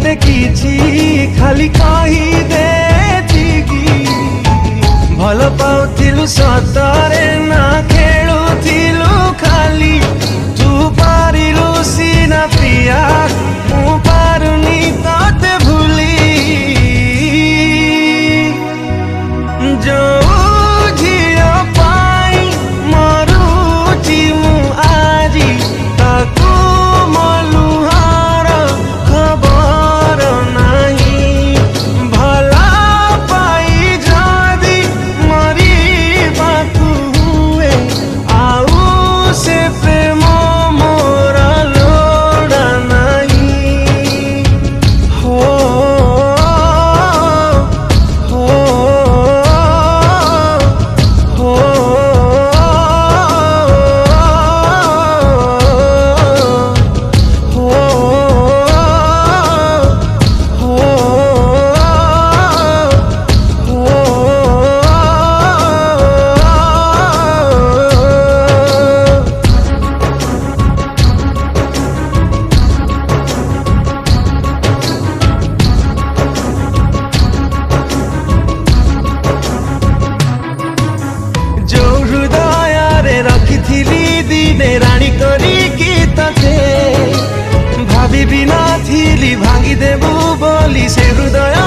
हेले किछि खाली कही दे भल पाउथिलु सतरे ना खेलुथिलु खाली तू पारिलु सीना प्रिया मु पारुनी तते भूली जो झियो पाई मरुची मु आजी ताकू मलुहार खबर नहीं भला पाई जदी मरी बाकू हुए आउ से प्रेम मोर लोड़ा नहीं हो हो दिने राणी करी तते भाभी भी ना भांगी देबू बोली से हृदय